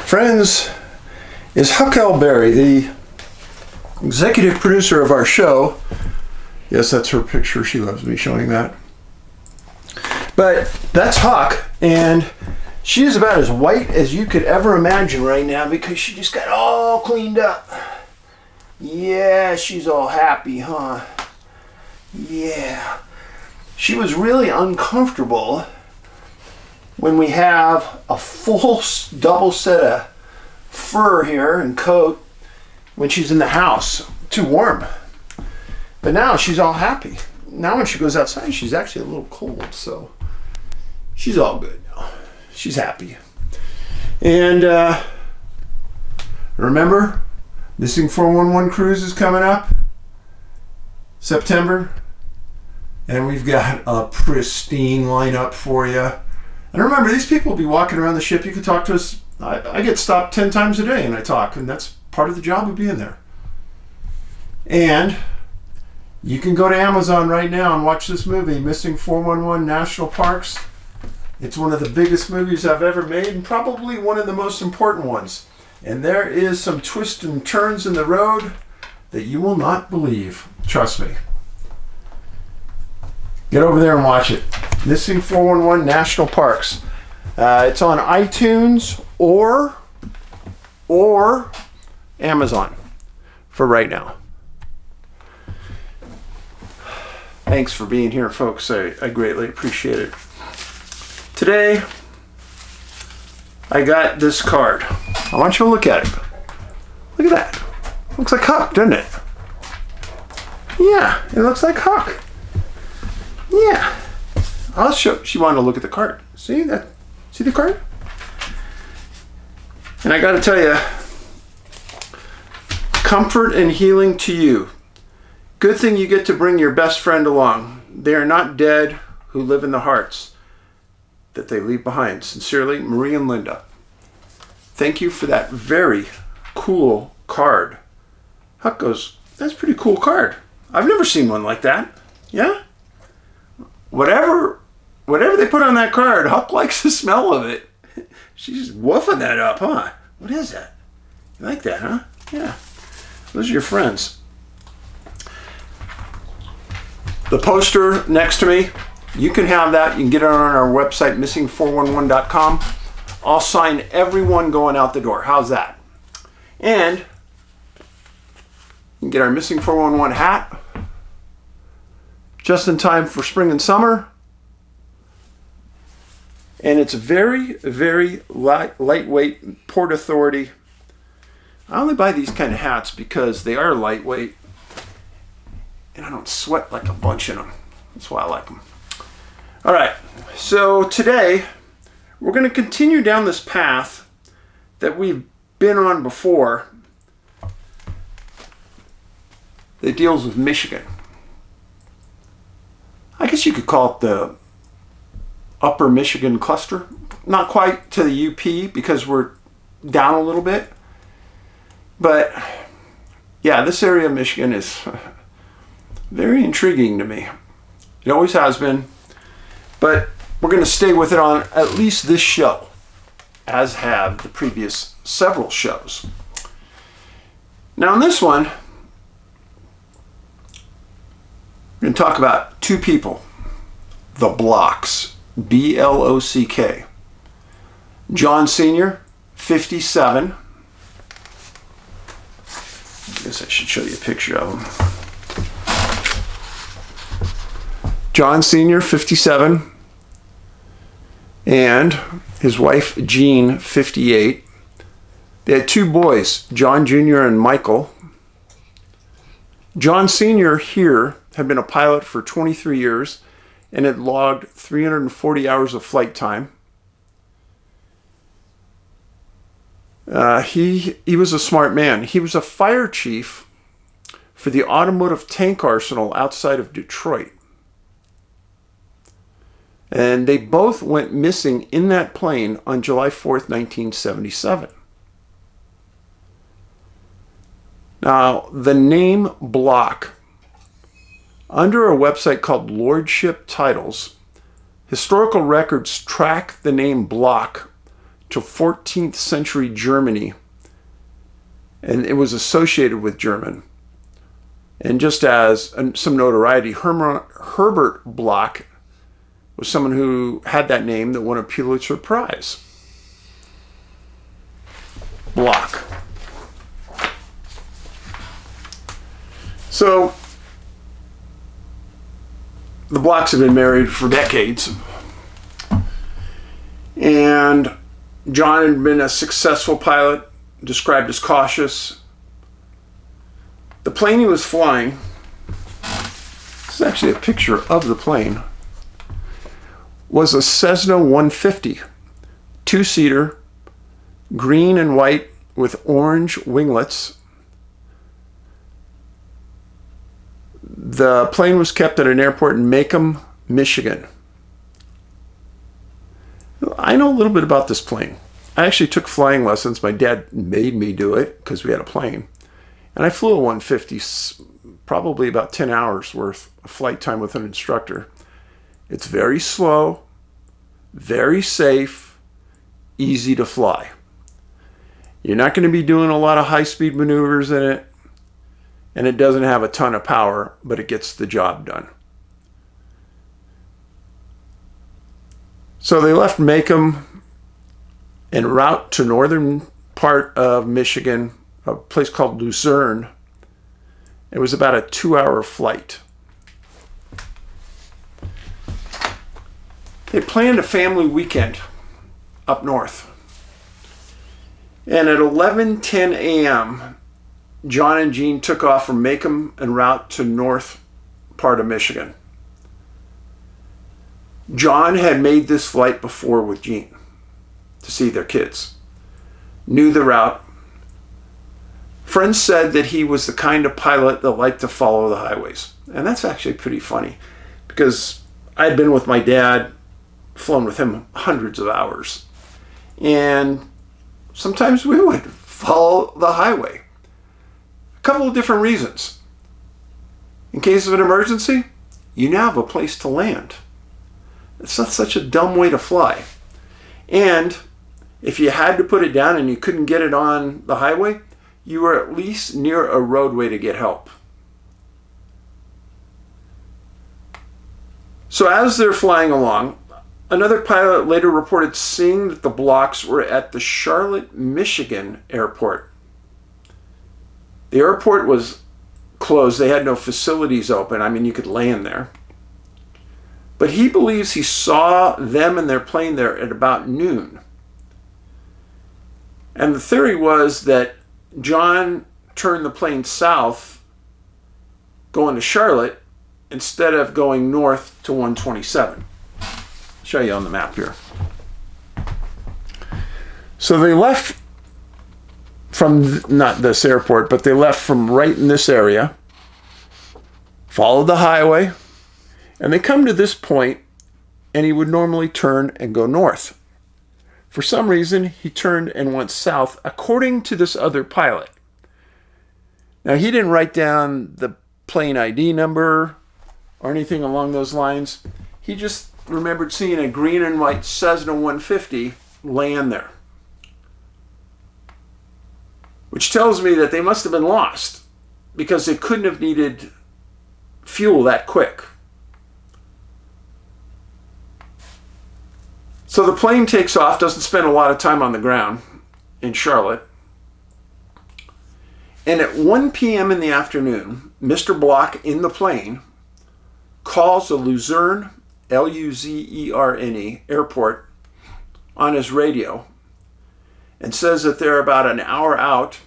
friends, is Huckleberry, the executive producer of our show. Yes, that's her picture. She loves me showing that. But that's Huck, and she is about as white as you could ever imagine right now because she just got all cleaned up. Yeah, she's all happy, huh? Yeah. She was really uncomfortable when we have a full double set of fur here and coat when she's in the house. Too warm. But now she's all happy. Now when she goes outside, she's actually a little cold, so she's all good now. She's happy. And remember, Missing 411 Cruise is coming up September, and we've got a pristine lineup for you. And remember, these people will be walking around the ship. You can talk to us. I get stopped 10 times a day and I talk, and that's part of the job of being there. And you can go to Amazon right now and watch this movie, Missing 411 National Parks. It's one of the biggest movies I've ever made and probably one of the most important ones. And there is some twists and turns in the road that you will not believe. Trust me. Get over there and watch it. Missing 411 National Parks. It's on iTunes or Amazon for right now. Thanks for being here, folks. I greatly appreciate it. Today, I got this card. I want you to look at it. Look at that. Looks like Huck, doesn't it? Yeah, it looks like Huck. Yeah. I'll show. She wanted to look at the card. See that? See the card? And I got to tell you, comfort and healing to you. Good thing you get to bring your best friend along. They are not dead who live in the hearts that they leave behind. Sincerely, Marie and Linda. Thank you for that very cool card. Huck goes, that's a pretty cool card. I've never seen one like that. Yeah? Whatever they put on that card, Huck likes the smell of it. She's woofing that up, huh? What is that? You like that, huh? Yeah. Those are your friends. The poster next to me, you can have that. You can get it on our website, missing411.com. I'll sign everyone going out the door. How's that? And you can get our Missing 411 hat just in time for spring and summer. And it's very, very lightweight, Port Authority. I only buy these kind of hats because they are lightweight. And I don't sweat like a bunch in them. That's why I like them. All right, so today we're going to continue down this path that we've been on before that deals with Michigan. I guess you could call it the Upper Michigan cluster. Not quite to the UP because we're down a little bit. But yeah, this area of Michigan is very intriguing to me. It always has been. But we're going to stay with it on at least this show, as have the previous several shows. Now in this one, we're going to talk about two people. The Blocks. B-L-O-C-K. John Sr., 57. I guess I should show you a picture of him. John Sr., 57, and his wife, Jean, 58. They had two boys, John Jr. and Michael. John Sr. here had been a pilot for 23 years and had logged 340 hours of flight time. He was a smart man. He was a fire chief for the automotive tank arsenal outside of Detroit. And they both went missing in that plane on July 4th, 1977. Now, the name Block, under a website called Lordship Titles, historical records track the name Block to 14th century Germany, and it was associated with German. And just as some notoriety, Herbert Bloch was someone who had that name that won a Pulitzer Prize. Bloch. So, the Blochs have been married for decades. And John had been a successful pilot, described as cautious. The plane he was flying, this is actually a picture of the plane, was a Cessna 150, two-seater, green and white with orange winglets. The plane was kept at an airport in Macomb, Michigan. I know a little bit about this plane. I actually took flying lessons. My dad made me do it because we had a plane. And I flew a 150, probably about 10 hours worth of flight time with an instructor. It's very slow, very safe, easy to fly. You're not going to be doing a lot of high-speed maneuvers in it, and it doesn't have a ton of power, but it gets the job done. So they left Macomb en route to northern part of Michigan, a place called Luzerne. It was about a 2-hour flight. They planned a family weekend up north. And at 11:10 a.m., John and Jean took off from Macomb en route to north part of Michigan. John had made this flight before with Jean to see their kids, knew the route. Friends said that he was the kind of pilot that liked to follow the highways. And that's actually pretty funny because I had been with my dad, flown with him hundreds of hours. And sometimes we would follow the highway. A couple of different reasons. In case of an emergency, you now have a place to land. It's not such a dumb way to fly. And if you had to put it down and you couldn't get it on the highway, you were at least near a roadway to get help. So as they're flying along, another pilot later reported seeing that the Blochs were at the Charlotte, Michigan airport. The airport was closed. They had no facilities open. I mean, you could land there. But he believes he saw them and their plane there at about noon. And the theory was that John turned the plane south, going to Charlotte, instead of going north to 127. I'll show you on the map here. So they left from, not this airport, but they left from right in this area, followed the highway, and they come to this point, and he would normally turn and go north. For some reason, he turned and went south, according to this other pilot. Now, he didn't write down the plane ID number or anything along those lines. He just remembered seeing a green and white Cessna 150 land there, which tells me that they must have been lost because they couldn't have needed fuel that quick. So the plane takes off, doesn't spend a lot of time on the ground in Charlotte. And at 1 p.m. in the afternoon, Mr. Bloch in the plane calls the Luzerne, Luzerne airport on his radio and says that they're about an hour out,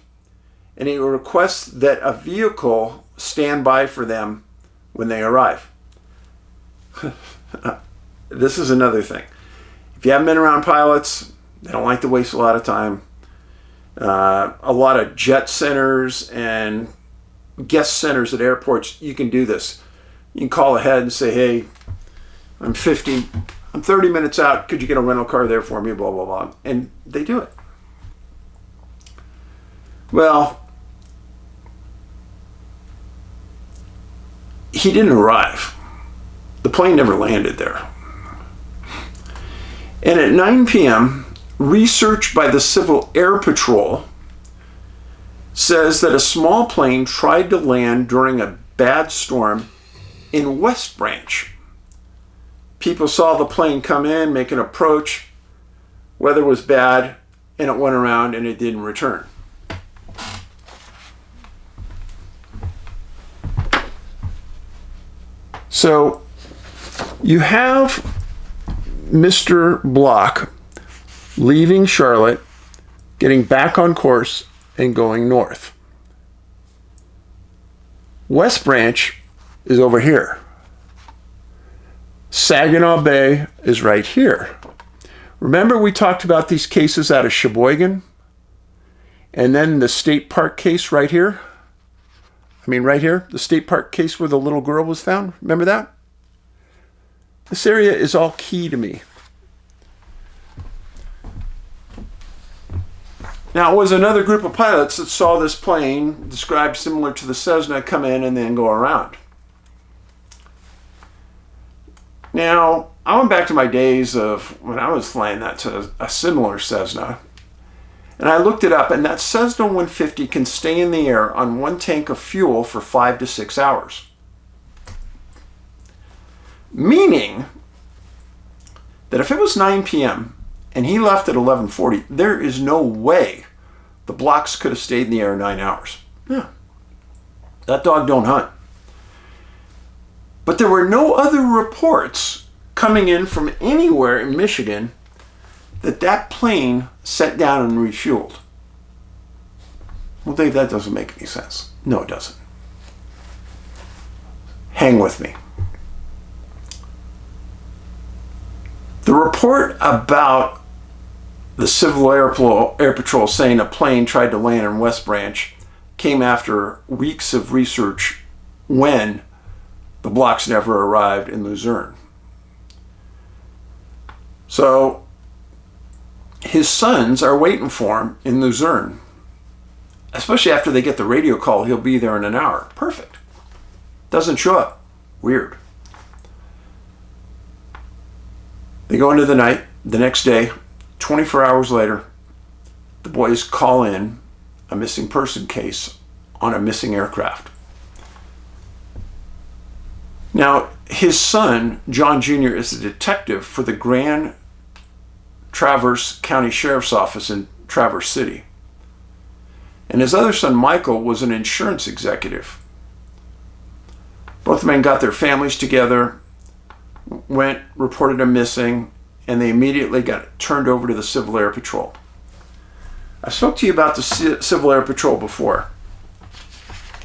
and he requests that a vehicle stand by for them when they arrive. This is another thing. If you haven't been around pilots, they don't like to waste a lot of time. A lot of jet centers and guest centers at airports, you can do this. You can call ahead and say, hey, I'm 30 minutes out. Could you get a rental car there for me? Blah, blah, blah. And they do it. Well, he didn't arrive. The plane never landed there. And at 9 p.m., research by the Civil Air Patrol says that a small plane tried to land during a bad storm in West Branch. People saw the plane come in, make an approach, weather was bad, and it went around and it didn't return. So you have Mr. Block leaving Charlotte, getting back on course, and going north. West Branch is over here. Saginaw Bay is right here. Remember we talked about these cases out of Sheboygan? And then the state park case right here? Right here, the state park case where the little girl was found. Remember that? This area is all key to me. Now, it was another group of pilots that saw this plane, described similar to the Cessna, come in and then go around. Now, I went back to my days of when I was flying that to a similar Cessna, and I looked it up, and that Cessna 150 can stay in the air on one tank of fuel for 5 to 6 hours. Meaning that if it was 9 p.m. and he left at 11:40, there is no way the Blocks could have stayed in the air 9 hours. Yeah. That dog don't hunt. But there were no other reports coming in from anywhere in Michigan that that plane set down and refueled. Well, Dave, that doesn't make any sense. No, it doesn't. Hang with me. The report about the Civil Air Patrol saying a plane tried to land in West Branch came after weeks of research when the Blocks never arrived in Luzerne. So his sons are waiting for him in Luzerne, especially after they get the radio call, he'll be there in an hour. Perfect. Doesn't show up. Weird. They go into the night. The next day, 24 hours later, the boys call in a missing person case on a missing aircraft. Now, his son, John Jr., is a detective for the Grand Traverse County Sheriff's Office in Traverse City. And his other son, Michael, was an insurance executive. Both men got their families together, went, reported him missing, and they immediately got turned over to the Civil Air Patrol. I spoke to you about the Civil Air Patrol before.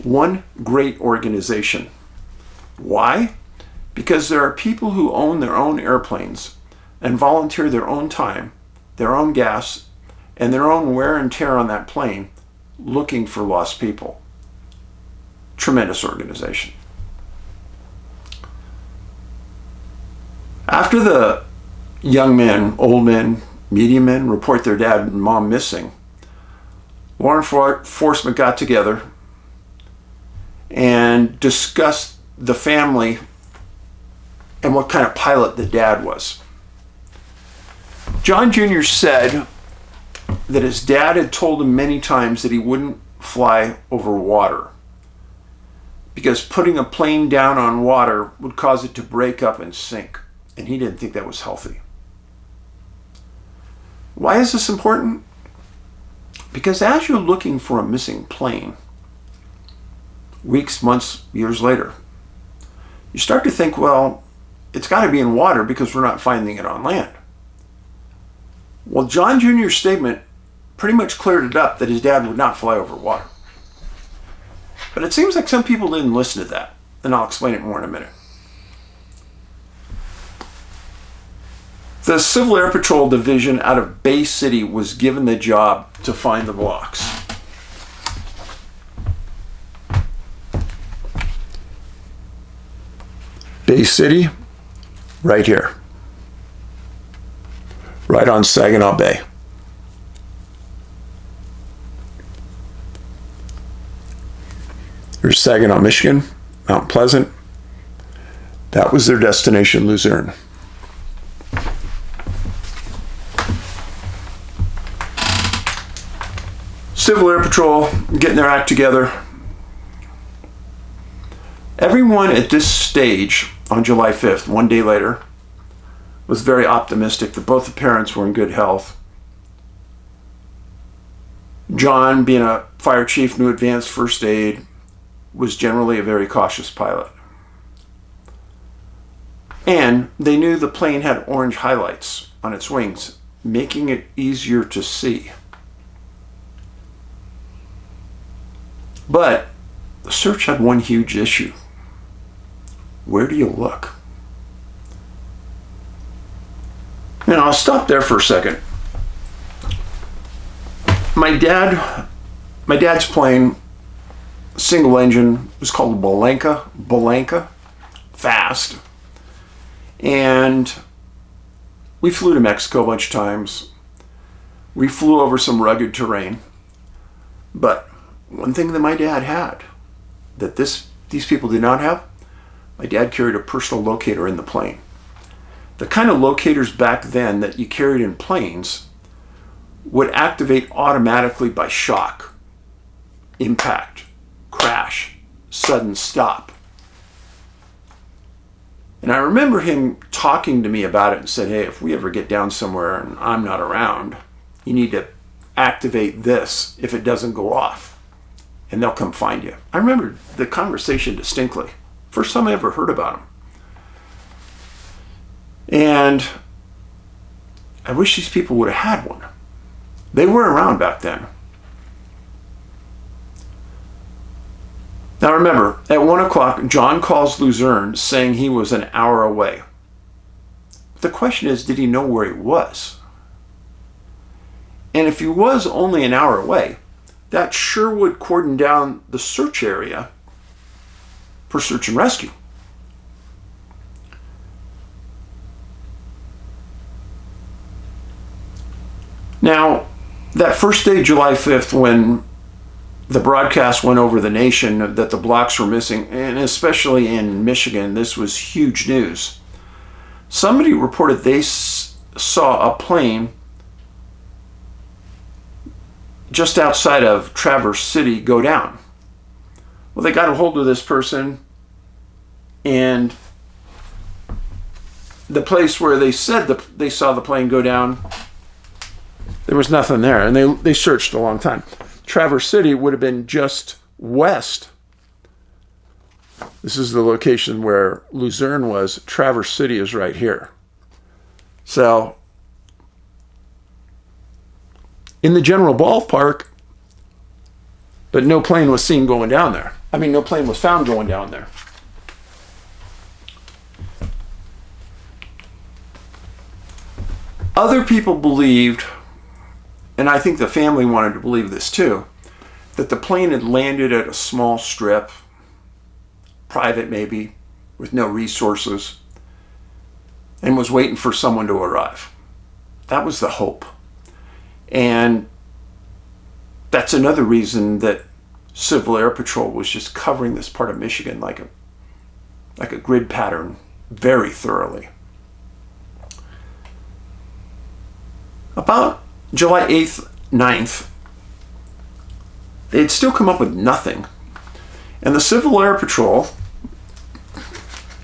One great organization. Why? Because there are people who own their own airplanes and volunteer their own time, their own gas, and their own wear and tear on that plane looking for lost people. Tremendous organization. After the young men, old men, medium men report their dad and mom missing, law enforcement got together and discussed the family and what kind of pilot the dad was. John Jr. said that his dad had told him many times that he wouldn't fly over water because putting a plane down on water would cause it to break up and sink, and he didn't think that was healthy. Why is this important? Because as you're looking for a missing plane, weeks, months, years later, you start to think, well, it's got to be in water because we're not finding it on land. Well, John Jr.'s statement pretty much cleared it up that his dad would not fly over water. But it seems like some people didn't listen to that, and I'll explain it more in a minute. The Civil Air Patrol division out of Bay City was given the job to find the Blocks. Bay City, right here. Right on Saginaw Bay. There's Saginaw, Michigan, Mount Pleasant. That was their destination, Luzerne. Civil Air Patrol getting their act together. Everyone at this stage on July 5th, one day later, was very optimistic that both the parents were in good health. John, being a fire chief, knew advanced first aid, was generally a very cautious pilot. And they knew the plane had orange highlights on its wings, making it easier to see. But the search had one huge issue. Where do you look? Now, I'll stop there for a second. My dad's plane, single engine, was called Belenka, fast. And we flew to Mexico a bunch of times. We flew over some rugged terrain. But one thing that my dad had that these people did not have, my dad carried a personal locator in the plane. The kind of locators back then that you carried in planes would activate automatically by shock, impact, crash, sudden stop. And I remember him talking to me about it and said, hey, if we ever get down somewhere and I'm not around, you need to activate this if it doesn't go off, and they'll come find you. I remember the conversation distinctly. First time I ever heard about him. And I wish these people would have had one. They were around back then. Now remember, at 1 o'clock, John calls Luzerne saying he was an hour away. The question is, did he know where he was? And if he was only an hour away, that sure would cordon down the search area for search and rescue. Now, that first day, July 5th, when the broadcast went over the nation that the blocks were missing, and especially in Michigan, this was huge news. Somebody reported they saw a plane just outside of Traverse City go down. Well, they got a hold of this person, and the place where they said they saw the plane go down, there was nothing there, and they searched a long time. Traverse City would have been just west. This is the location where Luzerne was. Traverse City is right here. So, in the general ballpark, but no plane was seen going down there. I mean, no plane was found going down there. Other people believed, and I think the family wanted to believe this too, that the plane had landed at a small strip, private maybe, with no resources, and was waiting for someone to arrive. That was the hope. And that's another reason that Civil Air Patrol was just covering this part of Michigan like a grid pattern very thoroughly. About July 8th, 9th, they had still come up with nothing. And the Civil Air Patrol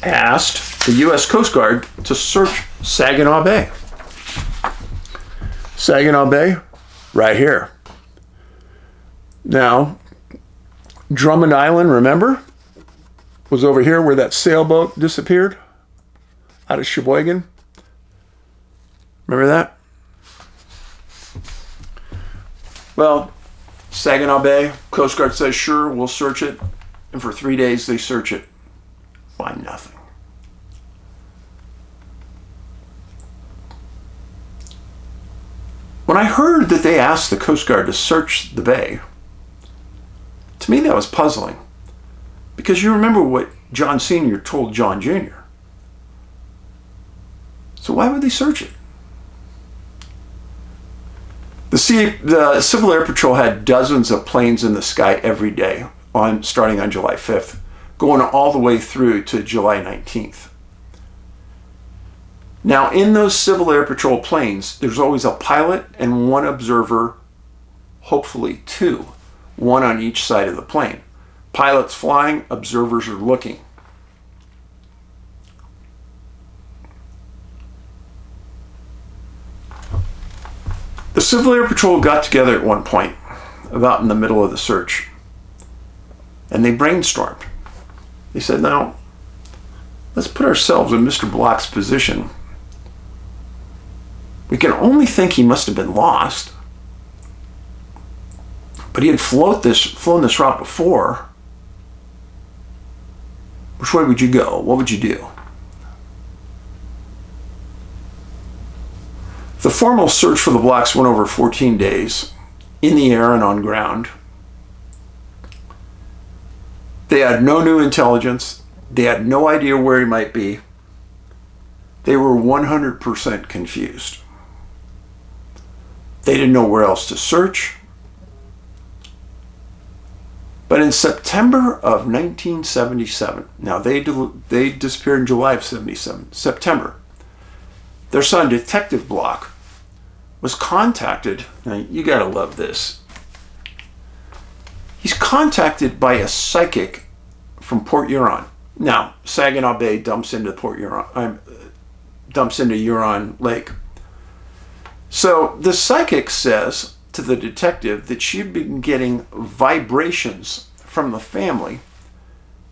asked the U.S. Coast Guard to search Saginaw Bay. Saginaw Bay, right here. Now, Drummond Island, remember, was over here where that sailboat disappeared out of Sheboygan. Remember that? Well, Saginaw Bay, Coast Guard says, sure, we'll search it. And for 3 days, they search it. Find nothing. When I heard that they asked the Coast Guard to search the bay, to me that was puzzling. Because you remember what John Sr. told John Jr. So why would they search it? The Civil Air Patrol had dozens of planes in the sky every day, starting on July 5th, going all the way through to July 19th. Now, in those Civil Air Patrol planes, there's always a pilot and one observer hopefully two, one on each side of the plane. Pilots flying, observers are looking. The Civil Air Patrol got together at one point, about in the middle of the search, and they brainstormed. They said, now, let's put ourselves in Mr. Block's position. We can only think he must have been lost, but he had flown this route before. Which way would you go? What would you do? The formal search for the Blocks went over 14 days, in the air and on ground. They had no new intelligence. They had no idea where he might be. They were 100% confused. They didn't know where else to search. But in September of 1977, now they disappeared in July of 77, September, their son, Detective Block, was contacted. Now, you gotta love this. He's contacted by a psychic from Port Huron. Now, Saginaw Bay dumps into Huron Lake. So the psychic says to the detective that she'd been getting vibrations from the family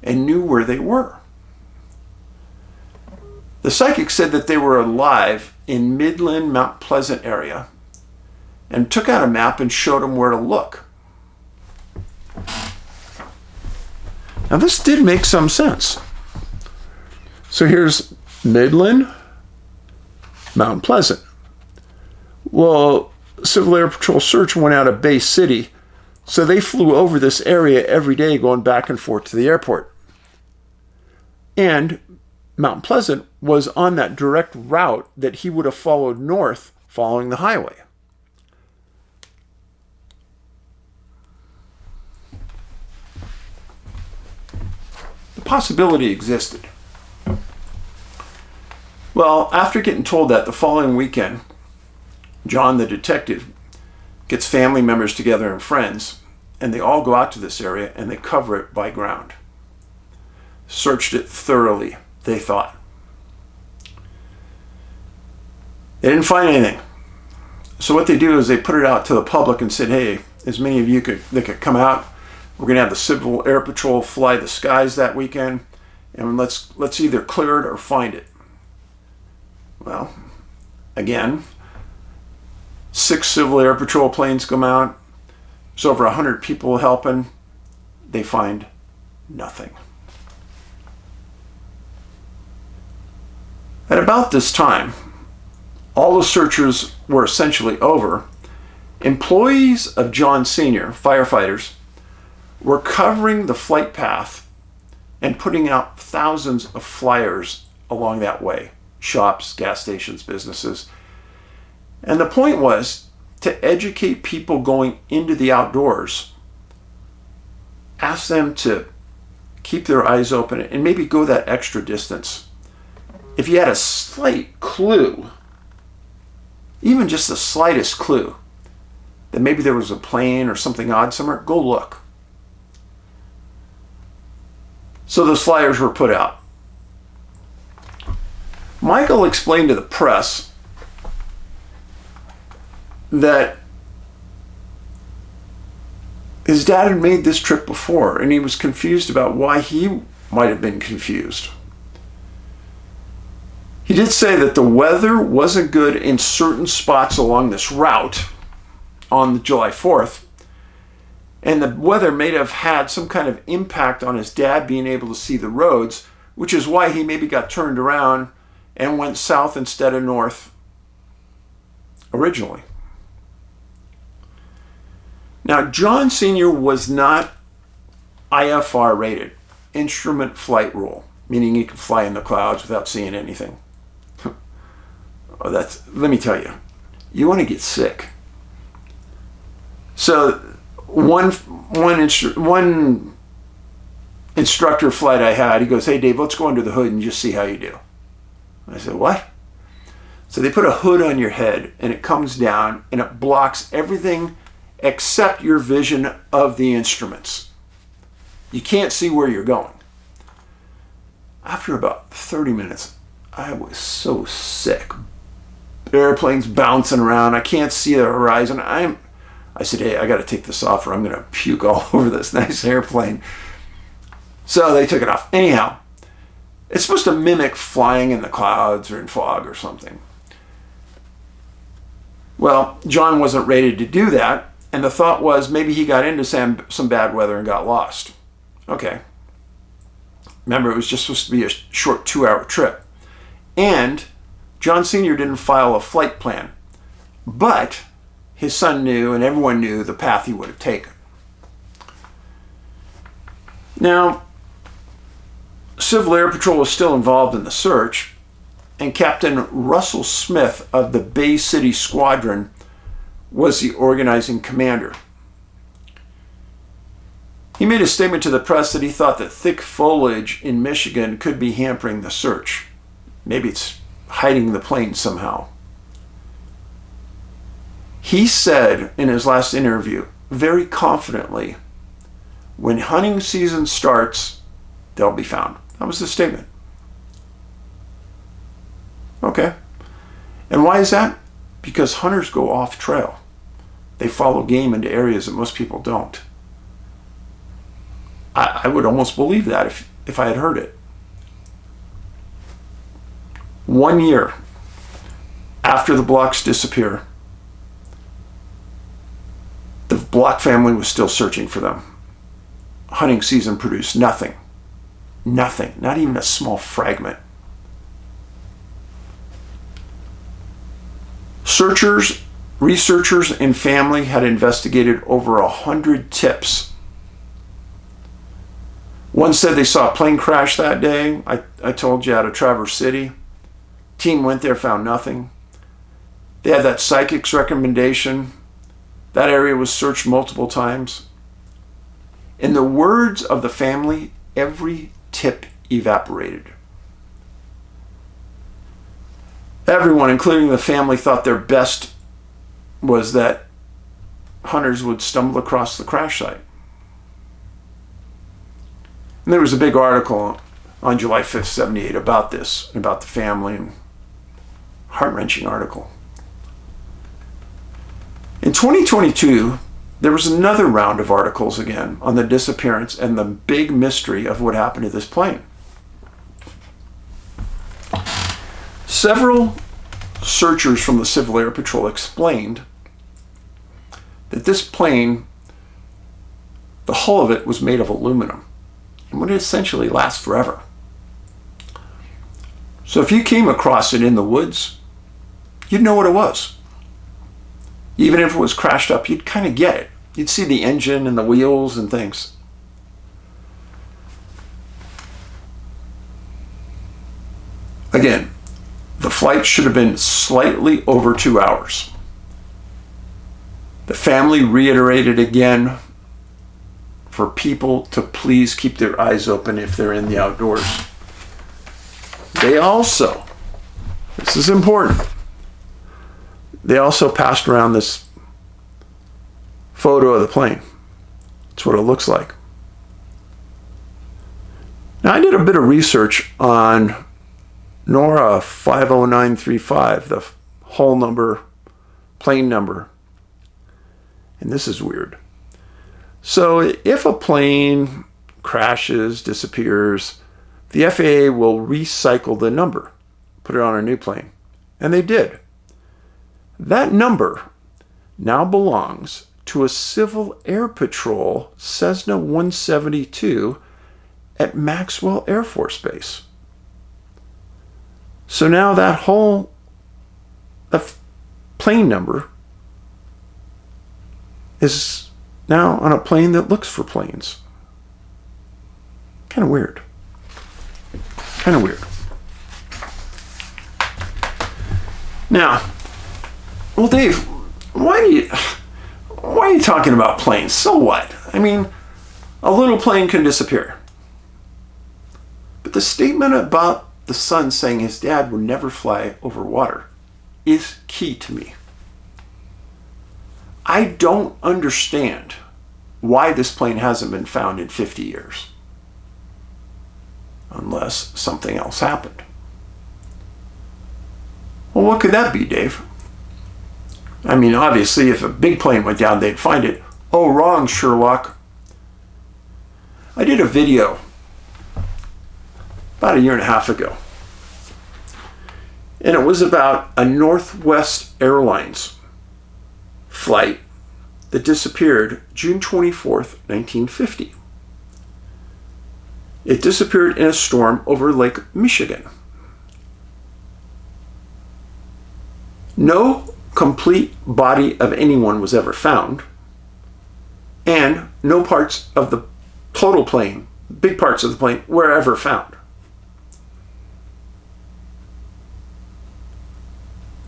and knew where they were. The psychic said that they were alive in Midland, Mount Pleasant area, and took out a map and showed him where to look. Now this did make some sense. So here's Midland, Mount Pleasant. Well, Civil Air Patrol search went out of Bay City, so they flew over this area every day going back and forth to the airport. And Mount Pleasant was on that direct route that he would have followed north following the highway. The possibility existed. Well, after getting told that, the following weekend, John the detective gets family members together and friends, and they all go out to this area and they cover it by ground. Searched it thoroughly, they thought. They didn't find anything. So what they do is they put it out to the public and said, hey, as many of you that could come out, we're going to have the Civil Air Patrol fly the skies that weekend, and let's either clear it or find it. Well, again, 6 Civil Air Patrol planes come out. There's over 100 people helping. They find nothing. At about this time, all the searches were essentially over. Employees of John Sr., firefighters, were covering the flight path and putting out thousands of flyers along that way. Shops, gas stations, businesses. And the point was to educate people going into the outdoors. Ask them to keep their eyes open and maybe go that extra distance. If you had a slight clue, even just the slightest clue, that maybe there was a plane or something odd somewhere, go look. So those flyers were put out. Michael explained to the press that his dad had made this trip before, and he was confused about why he might have been confused. He did say that the weather wasn't good in certain spots along this route on July 4th, and the weather may have had some kind of impact on his dad being able to see the roads, which is why he maybe got turned around and went south instead of north originally. Now, John Sr. was not IFR rated, instrument flight rule, meaning he could fly in the clouds without seeing anything. Let me tell you, you want to get sick. So one instructor flight I had, he goes, hey Dave, let's go under the hood and just see how you do. I said, what? So they put a hood on your head and it comes down and it blocks everything except your vision of the instruments. You can't see where you're going. After about 30 minutes, I was so sick. The airplane's bouncing around. I can't see the horizon. I said, hey, I got to take this off or I'm going to puke all over this nice airplane. So they took it off. Anyhow, it's supposed to mimic flying in the clouds or in fog or something. Well, John wasn't ready to do that, and the thought was maybe he got into some bad weather and got lost. Okay. Remember, it was just supposed to be a short 2-hour trip. And John Sr. didn't file a flight plan, but his son knew and everyone knew the path he would have taken. Now, Civil Air Patrol was still involved in the search, and Captain Russell Smith of the Bay City Squadron was the organizing commander. He made a statement to the press that he thought that thick foliage in Michigan could be hampering the search. Maybe it's hiding the plane somehow. He said in his last interview, very confidently, when hunting season starts, they'll be found. That was the statement. Okay. And why is that? Because hunters go off trail. They follow game into areas that most people don't. I would almost believe that if I had heard it. 1 year after the Blocks disappear, the Block family was still searching for them. Hunting season produced nothing. Nothing. Not even a small fragment. Researchers, and family had investigated over 100 tips. One said they saw a plane crash that day. I told you, out of Traverse City. Team went there, found nothing. They had that psychic's recommendation. That area was searched multiple times. In the words of the family, every tip evaporated. Everyone, including the family, thought their best was that hunters would stumble across the crash site. And there was a big article on July 5th, 78 about this, about the family, and heart-wrenching article. In 2022, there was another round of articles again on the disappearance and the big mystery of what happened to this plane. Several searchers from the Civil Air Patrol explained that this plane, the hull of it was made of aluminum and would essentially last forever. So if you came across it in the woods, you'd know what it was. Even if it was crashed up, you'd kind of get it. You'd see the engine and the wheels and things. Again, the flight should have been slightly over 2 hours. The family reiterated again for people to please keep their eyes open if they're in the outdoors. They also, this is important, they also passed around this photo of the plane. That's what it looks like. Now, I did a bit of research on NORA 50935, the hull number, plane number. And this is weird. So if a plane crashes, disappears, the FAA will recycle the number, put it on a new plane. And they did. That number now belongs to a Civil Air Patrol Cessna 172 at Maxwell Air Force Base. So now that whole plane number is now on a plane that looks for planes. Kind of weird. Kind of weird. Now, well, Dave, why are you talking about planes? So what? I mean, a little plane can disappear. But the statement about the son saying his dad would never fly over water is key to me. I don't understand why this plane hasn't been found in 50 years. Unless something else happened. Well, what could that be, Dave? I mean, obviously, if a big plane went down, they'd find it. Oh, wrong, Sherlock. I did a video about 1.5 years ago. And it was about a Northwest Airlines flight that disappeared June 24th, 1950. It disappeared in a storm over Lake Michigan. No complete body of anyone was ever found, and no parts of the total plane, big parts of the plane, were ever found.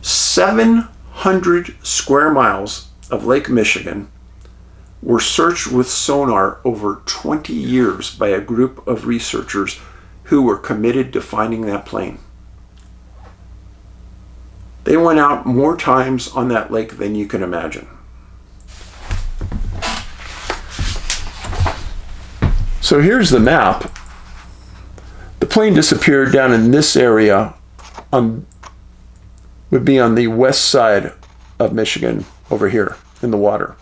700 square miles of Lake Michigan were searched with sonar over 20 years by a group of researchers who were committed to finding that plane. They went out more times on that lake than you can imagine. So here's the map. The plane disappeared down in this area, would be on the west side of Michigan, over here in the water.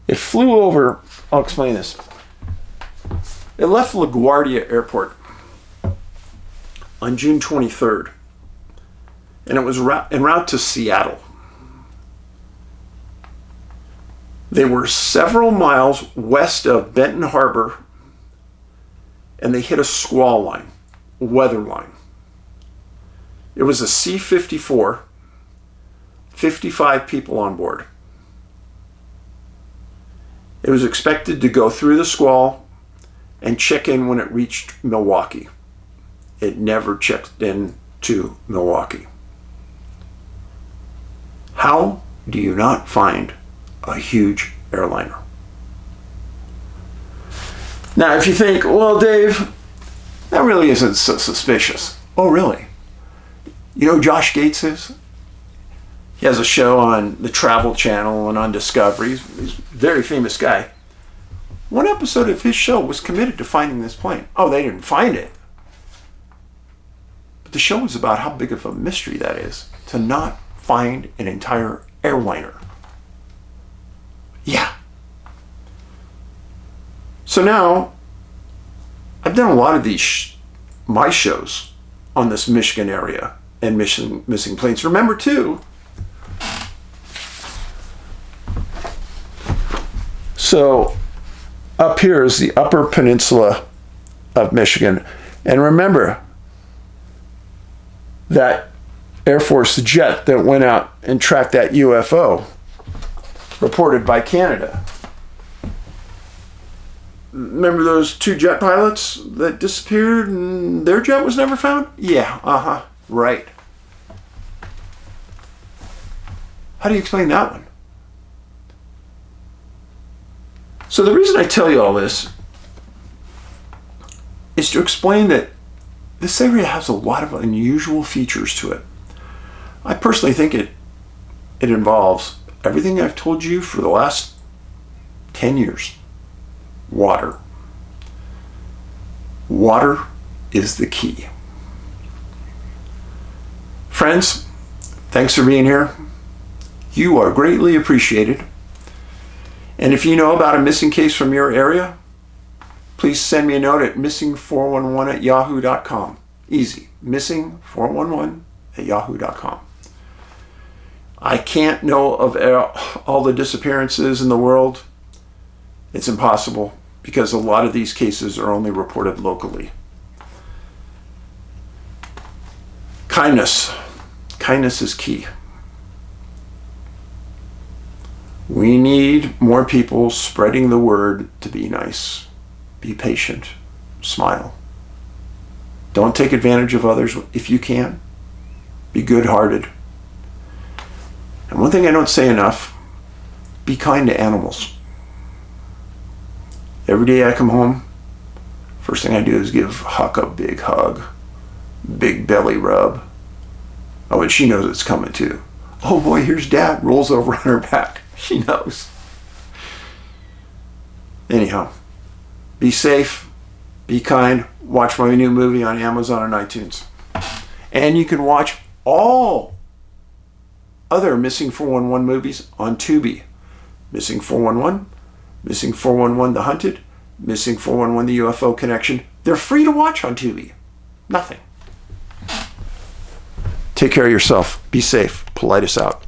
It flew over, I'll explain this. It left LaGuardia Airport on June 23rd, and it was en route to Seattle. They were several miles west of Benton Harbor, and they hit a squall line, weather line. It was a C-54, 55 people on board. It was expected to go through the squall and check in when it reached Milwaukee. It never checked in to Milwaukee. How do you not find a huge airliner? Now, if you think, well, Dave, that really isn't so suspicious. Oh, really? You know who Josh Gates is? He has a show on the Travel Channel and on Discovery. He's a very famous guy. One episode of his show was committed to finding this plane. Oh, they didn't find it. But the show was about how big of a mystery that is, to not find an entire airliner. Yeah. So now, I've done a lot of these my shows on this Michigan area and missing planes. Remember too, so up here is the Upper Peninsula of Michigan. And remember that Air Force jet that went out and tracked that UFO reported by Canada. Remember those 2 jet pilots that disappeared and their jet was never found? Yeah, right. How do you explain that one? So the reason I tell you all this is to explain that this area has a lot of unusual features to it. I personally think it involves everything I've told you for the last 10 years. Water. Water is the key. Friends, thanks for being here. You are greatly appreciated. And if you know about a missing case from your area, please send me a note at missing411@yahoo.com. Easy. Missing411@yahoo.com. I can't know of all the disappearances in the world. It's impossible because a lot of these cases are only reported locally. Kindness. Kindness is key. We need more people spreading the word to be nice, be patient, smile. Don't take advantage of others if you can. Be good-hearted. And one thing I don't say enough, be kind to animals. Every day I come home, first thing I do is give Huck a big hug, big belly rub. Oh, and she knows it's coming too. Oh boy, here's Dad. Rolls over on her back. She knows. Anyhow, be safe, be kind. Watch my new movie on Amazon and iTunes. And you can watch all other Missing 411 movies on Tubi. Missing 411, Missing 411 The Hunted, Missing 411 The UFO Connection. They're free to watch on Tubi. Nothing. Take care of yourself. Be safe. Paulides out.